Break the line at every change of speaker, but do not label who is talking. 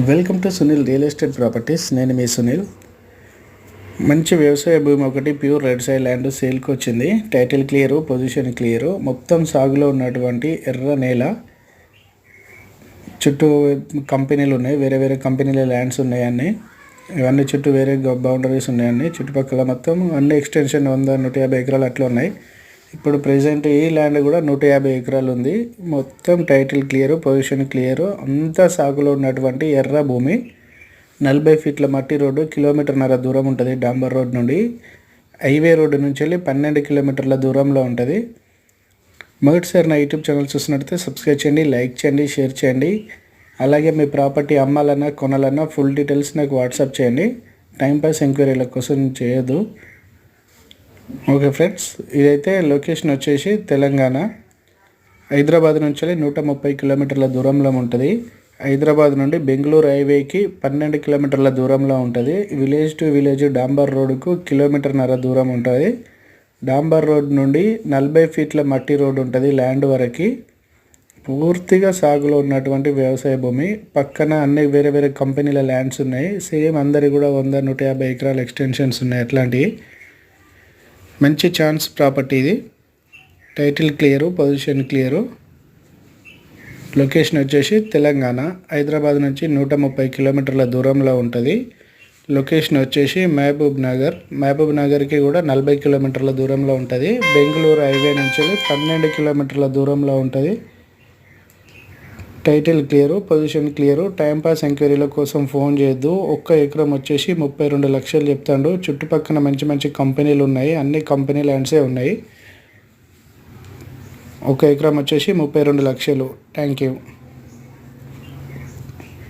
Welcome to Sunil real estate properties. నేను మీ సునీల్. మంచి వ్యవసాయ భూమి ఒకటి ప్యూర్ రెడ్ సైడ్ ల్యాండ్ సేల్కి వచ్చింది. టైటిల్ క్లియరు, పొజిషన్ క్లియరు, మొత్తం సాగులో ఉన్నటువంటి ఎర్ర నేల. చుట్టూ కంపెనీలు ఉన్నాయి, వేరే వేరే కంపెనీల ల్యాండ్స్ ఉన్నాయన్నీ. ఇవన్నీ చుట్టూ వేరే బౌండరీస్ ఉన్నాయన్నీ. చుట్టుపక్కల మొత్తం అన్ని ఎక్స్టెన్షన్ 100-150 ఎకరాలు అట్లా ఉన్నాయి. ఇప్పుడు ప్రజెంట్ ఈ ల్యాండ్ కూడా 150 ఎకరాలు ఉంది. మొత్తం టైటిల్ క్లియరు, పొజిషన్ క్లియరు, అంతా సాగులో ఉన్నటువంటి ఎర్ర భూమి. 40 ఫీట్ల మట్టి రోడ్డు, 1.5 కిలోమీటర్ల దూరం ఉంటుంది డాంబర్ రోడ్ నుండి. హైవే రోడ్డు నుంచి వెళ్ళి 12 కిలోమీటర్ల దూరంలో ఉంటుంది. మొదటిసారి నా యూట్యూబ్ ఛానల్ చూసినట్లయితే సబ్స్క్రైబ్ చేయండి, లైక్ చేయండి, షేర్ చేయండి. అలాగే మీ ప్రాపర్టీ అమ్మాలన్నా కొనాలన్నా ఫుల్ డీటెయిల్స్ నాకు వాట్సాప్ చేయండి. టైంపాస్ ఎంక్వైరీల కోసం చేయదు. ఓకే ఫ్రెండ్స్, ఇదైతే లొకేషన్ వచ్చేసి తెలంగాణ, హైదరాబాద్ నుంచి 130 కిలోమీటర్ల దూరంలో ఉంటుంది. హైదరాబాద్ నుండి బెంగళూరు హైవేకి 12 కిలోమీటర్ల దూరంలో ఉంటుంది. విలేజ్ టు విలేజ్ డాంబర్ రోడ్డుకు 1.5 కిలోమీటర్ల దూరం ఉంటుంది. డాంబర్ రోడ్ నుండి 40 ఫీట్ల మట్టి రోడ్డు ఉంటుంది ల్యాండ్ వరకు. పూర్తిగా సాగులో ఉన్నటువంటి వ్యవసాయ భూమి. పక్కన అన్ని వేరే వేరే కంపెనీల ల్యాండ్స్ ఉన్నాయి. సేమ్ అందరి కూడా 100-150 ఎకరాల ఎక్స్టెన్షన్స్ ఉన్నాయి. అట్లాంటివి మంచి ఛాన్స్ ప్రాపర్టీ ఇది. Title clear, position clear. Location వచ్చేసి తెలంగాణ, హైదరాబాద్ నుంచి 130 కిలోమీటర్ల దూరంలో ఉంటుంది. లొకేషన్ వచ్చేసి మహబూబ్ నగర్కి కూడా 40 కిలోమీటర్ల దూరంలో ఉంటుంది. బెంగళూరు హైవే నుంచి 12 కిలోమీటర్ల దూరంలో ఉంటుంది. Title clear, position clear. Time pass ఎంక్వైరీల కోసం ఫోన్ చేయొద్దు. 1 ఎకరం వచ్చేసి 32 లక్షలు చెప్తాడు. చుట్టుపక్కల మంచి మంచి కంపెనీలు ఉన్నాయి, అన్ని కంపెనీ ల్యాండ్సే ఉన్నాయి. 1 ఎకరం వచ్చేసి 32 లక్షలు. Thank you.